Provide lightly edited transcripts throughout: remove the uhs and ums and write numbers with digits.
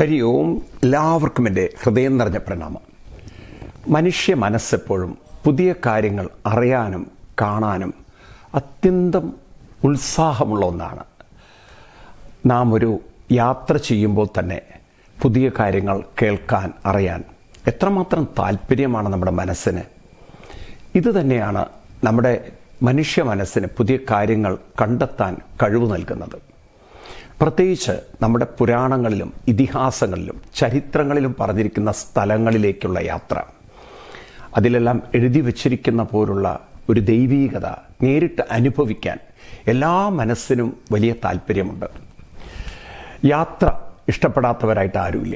ഹരി ഓം. എല്ലാവർക്കും എൻ്റെ ഹൃദയം നിറഞ്ഞ പ്രണാമം. മനുഷ്യ മനസ്സെപ്പോഴും പുതിയ കാര്യങ്ങൾ അറിയാനും കാണാനും അത്യന്തം ഉത്സാഹമുള്ള ഒന്നാണ്. നാം ഒരു യാത്ര ചെയ്യുമ്പോൾ തന്നെ പുതിയ കാര്യങ്ങൾ കേൾക്കാൻ അറിയാൻ എത്രമാത്രം താല്പര്യമാണ് നമ്മുടെ മനസ്സിന്. ഇത് തന്നെയാണ് നമ്മുടെ മനുഷ്യ മനസ്സിന് പുതിയ കാര്യങ്ങൾ കണ്ടെത്താൻ കഴിവ് നൽകുന്നത്. പ്രത്യേകിച്ച് നമ്മുടെ പുരാണങ്ങളിലും ഇതിഹാസങ്ങളിലും ചരിത്രങ്ങളിലും പറഞ്ഞിരിക്കുന്ന സ്ഥലങ്ങളിലേക്കുള്ള യാത്ര, അതിലെല്ലാം എഴുതി വച്ചിരിക്കുന്ന പോലുള്ള ഒരു ദൈവീകത നേരിട്ട് അനുഭവിക്കാൻ എല്ലാ മനസ്സിനും വലിയ താല്പര്യമുണ്ട്. യാത്ര ഇഷ്ടപ്പെടാത്തവരായിട്ട് ആരുമില്ല.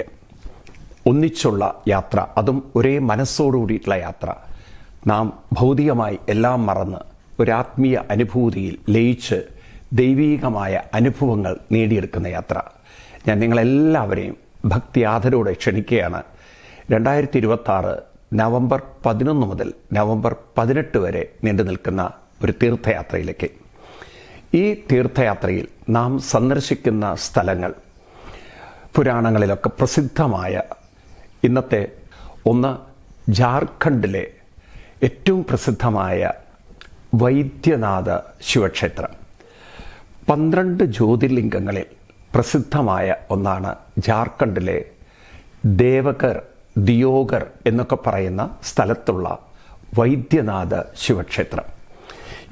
ഒന്നിച്ചുള്ള യാത്ര, അതും ഒരേ മനസ്സോടുകൂടിയിട്ടുള്ള യാത്ര, നാം ഭൗതികമായി എല്ലാം മറന്ന് ഒരാത്മീയ അനുഭൂതിയിൽ ലയിച്ച് ദൈവീകമായ അനുഭവങ്ങൾ നേടിയെടുക്കുന്ന യാത്ര. ഞാൻ നിങ്ങളെല്ലാവരെയും ഭക്തി ആദരവോടെ ക്ഷണിക്കുകയാണ് 2026 നവംബർ 11 മുതൽ നവംബർ 18 വരെ നീണ്ടു നിൽക്കുന്ന ഒരു തീർത്ഥയാത്രയിലേക്ക്. ഈ തീർത്ഥയാത്രയിൽ നാം സന്ദർശിക്കുന്ന സ്ഥലങ്ങൾ പുരാണങ്ങളിലൊക്കെ പ്രസിദ്ധമായ, ഇന്നത്തെ ഒന്ന് ജാർഖണ്ഡിലെ ഏറ്റവും പ്രസിദ്ധമായ വൈദ്യനാഥ ശിവക്ഷേത്രം. 12 ജ്യോതിർലിംഗങ്ങളിൽ പ്രസിദ്ധമായ ഒന്നാണ് ജാർഖണ്ഡിലെ ദേവഘർ, ദിയോഗർ എന്നൊക്കെ പറയുന്ന സ്ഥലത്തുള്ള വൈദ്യനാഥ ശിവക്ഷേത്രം.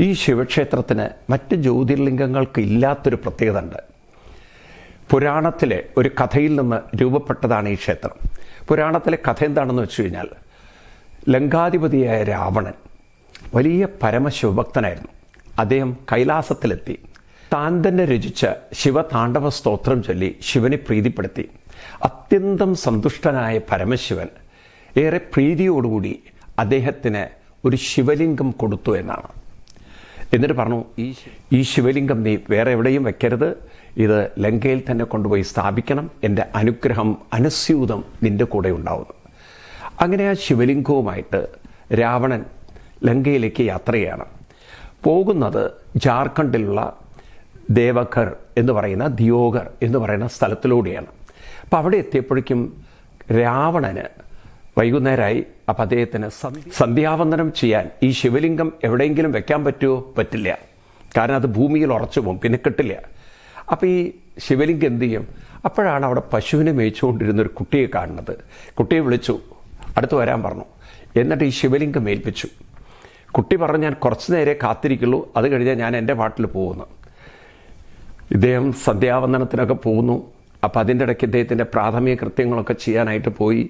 ഈ ശിവക്ഷേത്രത്തിന് മറ്റ് ജ്യോതിർലിംഗങ്ങൾക്ക് ഇല്ലാത്തൊരു പ്രത്യേകത ഉണ്ട്. പുരാണത്തിലെ ഒരു കഥയിൽ നിന്ന് രൂപപ്പെട്ടതാണ് ഈ ക്ഷേത്രം. പുരാണത്തിലെ കഥ എന്താണെന്ന് വെച്ച് കഴിഞ്ഞാൽ, ലങ്കാധിപതിയായ രാവണൻ വലിയ പരമശിവഭക്തനായിരുന്നു. അദ്ദേഹം കൈലാസത്തിലെത്തി താൻ തന്നെ രചിച്ച ശിവതാണ്ഡവ സ്തോത്രം ചൊല്ലി ശിവനെ പ്രീതിപ്പെടുത്തി. അത്യന്തം സന്തുഷ്ടനായ പരമശിവൻ ഏറെ പ്രീതിയോടുകൂടി അദ്ദേഹത്തിന് ഒരു ശിവലിംഗം കൊടുത്തു എന്നാണ്. എന്നിട്ട് പറഞ്ഞു, ഈ ശിവലിംഗം നീ വേറെ എവിടെയും വെക്കരുത്, ഇത് ലങ്കയിൽ തന്നെ കൊണ്ടുപോയി സ്ഥാപിക്കണം, എൻ്റെ അനുഗ്രഹം അനസ്യൂതം നിൻ്റെ കൂടെ ഉണ്ടാവുന്നു. അങ്ങനെ ആ ശിവലിംഗവുമായിട്ട് രാവണൻ ലങ്കയിലേക്ക് യാത്രയാണ്. പോകുന്നത് ജാർഖണ്ഡിലുള്ള ദേവഘർ എന്ന് പറയുന്ന ദിയോഗർ എന്ന് പറയുന്ന സ്ഥലത്തിലൂടെയാണ്. അപ്പം അവിടെ എത്തിയപ്പോഴേക്കും രാവണന് വൈകുന്നേരമായി. അപ്പം അദ്ദേഹത്തിന് സന്ധ്യാവന്ദനം ചെയ്യാൻ ഈ ശിവലിംഗം എവിടെയെങ്കിലും വെക്കാൻ പറ്റുമോ? പറ്റില്ല. കാരണം അത് ഭൂമിയിൽ ഉറച്ചു പോകും, പിന്നെ കിട്ടില്ല. അപ്പം ഈ ശിവലിംഗം എന്ത് ചെയ്യും? അപ്പോഴാണ് അവിടെ പശുവിനെ മേയിച്ചുകൊണ്ടിരുന്നൊരു കുട്ടിയെ കാണുന്നത്. കുട്ടിയെ വിളിച്ചു, അടുത്ത് വരാൻ പറഞ്ഞു. എന്നിട്ട് ഈ ശിവലിംഗം ഏൽപ്പിച്ചു. കുട്ടി പറഞ്ഞു, ഞാൻ കുറച്ച് നേരെ കാത്തിരിക്കുള്ളൂ, അത് കഴിഞ്ഞാൽ ഞാൻ എൻ്റെ പാട്ടിൽ പോകുന്നു. ഇദ്ദേഹം സന്ധ്യാവന്ദനത്തിനൊക്കെ പോകുന്നു. അപ്പം അതിൻ്റെ ഇടയ്ക്ക് ഇദ്ദേഹത്തിൻ്റെ പ്രാഥമിക കൃത്യങ്ങളൊക്കെ ചെയ്യാനായിട്ട് പോയി.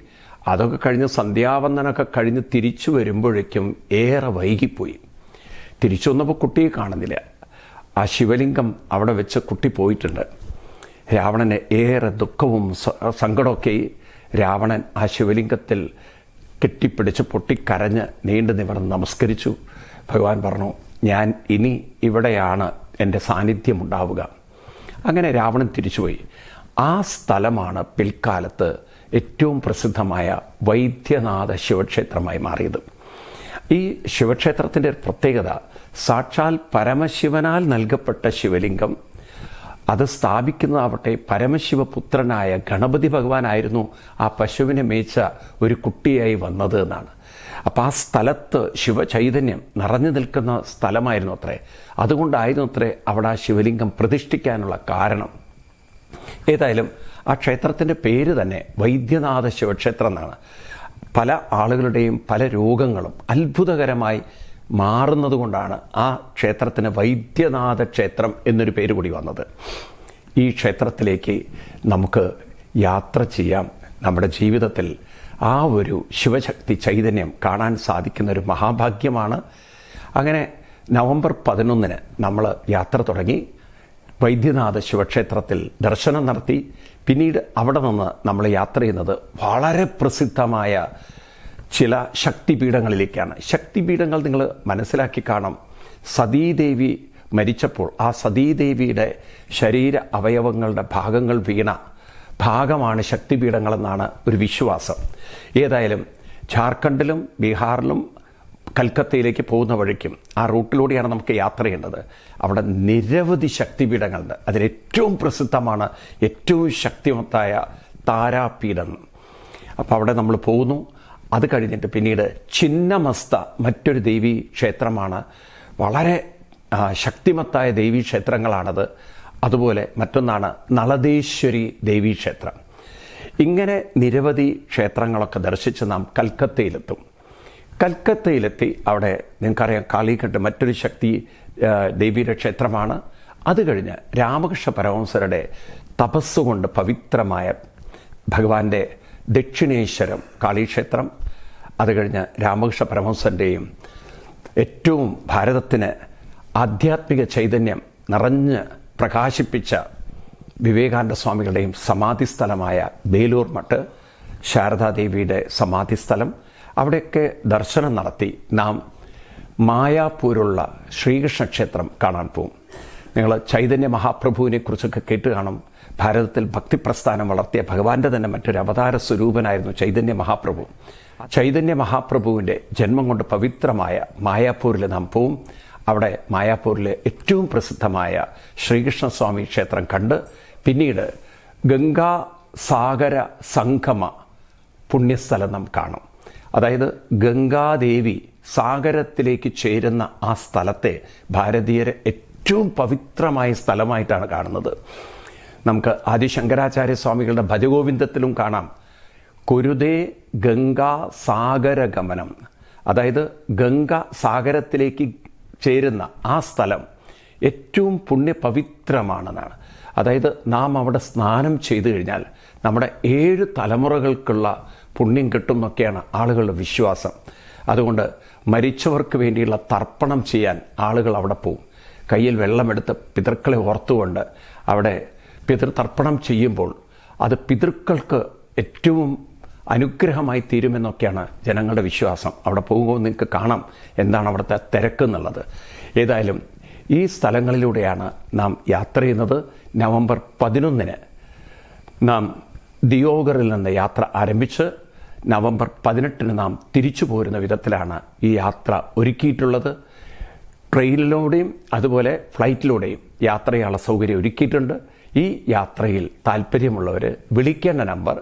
അതൊക്കെ കഴിഞ്ഞ് സന്ധ്യാവന്ദനമൊക്കെ കഴിഞ്ഞ് തിരിച്ചു വരുമ്പോഴേക്കും ഏറെ വൈകിപ്പോയി. തിരിച്ചു വന്നപ്പോൾ കുട്ടിയെ കാണുന്നില്ല. ആ ശിവലിംഗം അവിടെ വെച്ച് കുട്ടി പോയിട്ടുണ്ട്. രാവണന് ഏറെ ദുഃഖവും സങ്കടമൊക്കെ. രാവണൻ ആ ശിവലിംഗത്തിൽ കെട്ടിപ്പിടിച്ച് പൊട്ടിക്കരഞ്ഞ് നീണ്ടു നിവർന്ന് നമസ്കരിച്ചു. ഭഗവാൻ പറഞ്ഞു, ഞാൻ ഇനി ഇവിടെയാണ് എൻ്റെ സാന്നിധ്യം ഉണ്ടാവുക. അങ്ങനെ രാവണൻ തിരിച്ചുപോയി. ആ സ്ഥലമാണ് പിൽക്കാലത്ത് ഏറ്റവും പ്രസിദ്ധമായ വൈദ്യനാഥ ശിവക്ഷേത്രമായി മാറിയത്. ഈ ശിവക്ഷേത്രത്തിൻ്റെ പ്രത്യേകത, സാക്ഷാൽ പരമശിവനാൽ നൽകപ്പെട്ട ശിവലിംഗം, അത് സ്ഥാപിക്കുന്നതാവട്ടെ പരമശിവപുത്രനായ ഗണപതി ഭഗവാനായിരുന്നു ആ പശുവിനെ മേച്ച ഒരു കുട്ടിയായി വന്നത് എന്നാണ്. അപ്പം ആ സ്ഥലത്ത് ശിവചൈതന്യം നിറഞ്ഞു നിൽക്കുന്ന സ്ഥലമായിരുന്നു അത്രേ. അതുകൊണ്ടായിരുന്നു അത്രേ അവിടെ ആ ശിവലിംഗം പ്രതിഷ്ഠിക്കാനുള്ള കാരണം. ഏതായാലും ആ ക്ഷേത്രത്തിൻ്റെ പേര് തന്നെ വൈദ്യനാഥ ശിവക്ഷേത്രം എന്നാണ്. പല ആളുകളുടെയും പല രോഗങ്ങളും അത്ഭുതകരമായി മാറുന്നത് കൊണ്ടാണ് ആ ക്ഷേത്രത്തിന് വൈദ്യനാഥ ക്ഷേത്രം എന്നൊരു പേര് കൂടി വന്നത്. ഈ ക്ഷേത്രത്തിലേക്ക് നമുക്ക് യാത്ര ചെയ്യാം. നമ്മുടെ ജീവിതത്തിൽ ആ ഒരു ശിവശക്തി ചൈതന്യം കാണാൻ സാധിക്കുന്ന ഒരു മഹാഭാഗ്യമാണ്. അങ്ങനെ നവംബർ 11 നമ്മൾ യാത്ര തുടങ്ങി. വൈദ്യനാഥ ശിവക്ഷേത്രത്തിൽ ദർശനം നടത്തി. പിന്നീട് അവിടെ നിന്ന് നമ്മൾ യാത്ര ചെയ്യുന്നത് വളരെ പ്രസിദ്ധമായ ചില ശക്തിപീഠങ്ങളിലേക്കാണ്. ശക്തിപീഠങ്ങൾ നിങ്ങൾ മനസ്സിലാക്കി കാണാം. സതീദേവി മരിച്ചപ്പോൾ ആ സതീദേവിയുടെ ശരീര അവയവങ്ങളുടെ ഭാഗങ്ങൾ വീണ ഭാഗമാണ് ശക്തിപീഠങ്ങളെന്നാണ് ഒരു വിശ്വാസം. ഏതായാലും ജാർഖണ്ഡിലും ബീഹാറിലും കൽക്കത്തയിലേക്ക് പോകുന്ന വഴിക്കും ആ റൂട്ടിലൂടെയാണ് നമുക്ക് യാത്ര ചെയ്യേണ്ടത്. അവിടെ നിരവധി ശക്തിപീഠങ്ങളുണ്ട്. അതിലേറ്റവും പ്രസിദ്ധമാണ് ഏറ്റവും ശക്തിമത്തായ താരാപീഠം. അപ്പോൾ അവിടെ നമ്മൾ പോകുന്നു. അത് കഴിഞ്ഞിട്ട് പിന്നീട് ചിന്നമസ്ത മറ്റൊരു ദേവീ ക്ഷേത്രമാണ്. വളരെ ശക്തിമത്തായ ദേവീ ക്ഷേത്രങ്ങളാണത്. അതുപോലെ മറ്റൊന്നാണ് നളദേശ്വരി ദേവീക്ഷേത്രം. ഇങ്ങനെ നിരവധി ക്ഷേത്രങ്ങളൊക്കെ ദർശിച്ച് നാം കൽക്കത്തയിലെത്തും. കൽക്കത്തയിലെത്തി അവിടെ നിങ്ങൾക്കറിയാം കാളിഘട്ട് മറ്റൊരു ശക്തി ദേവിയുടെ ക്ഷേത്രമാണ്. അത് കഴിഞ്ഞ് രാമകൃഷ്ണ പരമഹംസരുടെ തപസ്സുകൊണ്ട് പവിത്രമായ ഭഗവാന്റെ ദക്ഷിണേശ്വരം കാളീക്ഷേത്രം, അത് കഴിഞ്ഞ് രാമകൃഷ്ണ പരമഹംസൻ്റെയും ഏറ്റവും ഭാരതത്തിന് ആധ്യാത്മിക ചൈതന്യം നിറഞ്ഞ് പ്രകാശിപ്പിച്ച വിവേകാനന്ദ സ്വാമികളുടെയും സമാധിസ്ഥലമായ ബേലൂർ മഠ്, ശാരദാദേവിയുടെ സമാധിസ്ഥലം, അവിടെയൊക്കെ ദർശനം നടത്തി നാം മായാപൂരുള്ള ശ്രീകൃഷ്ണ ക്ഷേത്രം കാണാൻ പോകും. നിങ്ങൾ ചൈതന്യ മഹാപ്രഭുവിനെ കുറിച്ചൊക്കെ കേട്ട് കാണും. ഭാരതത്തിൽ ഭക്തിപ്രസ്ഥാനം വളർത്തിയ ഭഗവാന്റെ തന്നെ മറ്റൊരു അവതാര സ്വരൂപനായിരുന്നു ചൈതന്യ മഹാപ്രഭു. ചൈതന്യ മഹാപ്രഭുവിൻ്റെ ജന്മം കൊണ്ട് പവിത്രമായ മായാപൂരിൽ നാം പോവും. അവിടെ മായാപൂരിലെ ഏറ്റവും പ്രസിദ്ധമായ ശ്രീകൃഷ്ണസ്വാമി ക്ഷേത്രം കണ്ട് പിന്നീട് ഗംഗാസാഗര സംഗമ പുണ്യസ്ഥലം നാം കാണും. അതായത് ഗംഗാദേവി സാഗരത്തിലേക്ക് ചേരുന്ന ആ സ്ഥലത്തെ ഭാരതീയരെ ഏറ്റവും പവിത്രമായ സ്ഥലമായിട്ടാണ് കാണുന്നത്. നമുക്ക് ആദിശങ്കരാചാര്യ സ്വാമികളുടെ ഭജഗോവിന്ദത്തിലും കാണാം കുരുതേ ഗംഗാ സാഗര ഗമനം. അതായത് ഗംഗ സാഗരത്തിലേക്ക് ചേരുന്ന ആ സ്ഥലം ഏറ്റവും പുണ്യപവിത്രമാണെന്നാണ്. അതായത് നാം അവിടെ സ്നാനം ചെയ്തു കഴിഞ്ഞാൽ നമ്മുടെ 7 തലമുറകൾക്കുള്ള പുണ്യം കിട്ടും എന്നൊക്കെയാണ് ആളുകളുടെ വിശ്വാസം. അതുകൊണ്ട് മരിച്ചവർക്ക് വേണ്ടിയുള്ള തർപ്പണം ചെയ്യാൻ ആളുകൾ അവിടെ പോവും. കയ്യിൽ വെള്ളമെടുത്ത് പിതൃക്കളെ ഓർത്തുകൊണ്ട് അവിടെ പിതൃതർപ്പണം ചെയ്യുമ്പോൾ അത് പിതൃക്കൾക്ക് ഏറ്റവും അനുഗ്രഹമായി തീരുമെന്നൊക്കെയാണ് ജനങ്ങളുടെ വിശ്വാസം. അവിടെ പോകുമ്പോൾ നിങ്ങൾക്ക് കാണാം എന്താണ് അവിടുത്തെ തിരക്കെന്നുള്ളത്. ഏതായാലും ഈ സ്ഥലങ്ങളിലൂടെയാണ് നാം യാത്ര ചെയ്യുന്നത്. നവംബർ 11 നാം ദിയോഗറിൽ നിന്ന് യാത്ര ആരംഭിച്ച് നവംബർ 18 നാം തിരിച്ചു പോരുന്ന വിധത്തിലാണ് ഈ യാത്ര ഒരുക്കിയിട്ടുള്ളത്. ട്രെയിനിലൂടെയും അതുപോലെ ഫ്ലൈറ്റിലൂടെയും യാത്ര ചെയ്യാനുള്ള സൗകര്യം ഒരുക്കിയിട്ടുണ്ട്. ഈ യാത്രയിൽ താല്പര്യമുള്ളവർ വിളിക്കേണ്ട നമ്പർ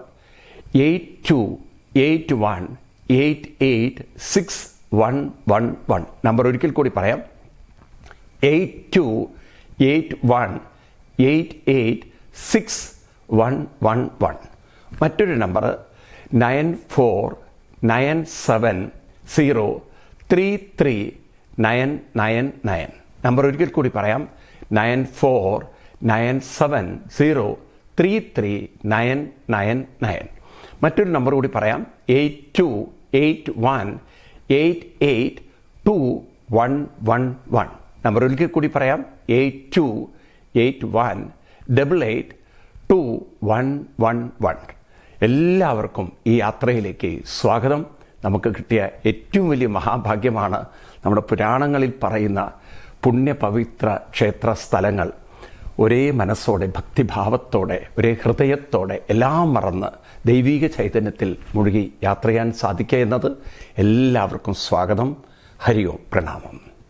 8281886111. നമ്പർ ഒരിക്കൽ കൂടി പറയാം, 8281886111. മറ്റൊരു നമ്പർ 9497033999. നമ്പർ ഒരിക്കൽ കൂടി പറയാം, 9497033999. മറ്റൊരു നമ്പർ കൂടി പറയാം, 8281882111. നമ്പർ ഒരിക്കൽ കൂടി പറയാം, 8281882111. എല്ലാവർക്കും ഈ യാത്രയിലേക്ക് സ്വാഗതം. നമുക്ക് കിട്ടിയ ഏറ്റവും വലിയ മഹാഭാഗ്യമാണ് നമ്മുടെ പുരാണങ്ങളിൽ പറയുന്ന പുണ്യപവിത്ര ക്ഷേത്ര സ്ഥലങ്ങൾ ഒരേ മനസ്സോടെ ഭക്തിഭാവത്തോടെ ഒരേ ഹൃദയത്തോടെ എല്ലാം മറന്ന് ദൈവീക ചൈതന്യത്തിൽ മുഴുകി യാത്ര ചെയ്യാൻ സാധിക്കുക എന്നത് എല്ലാവർക്കും സ്വാഗതം. ഹരി ഓം, പ്രണാമം.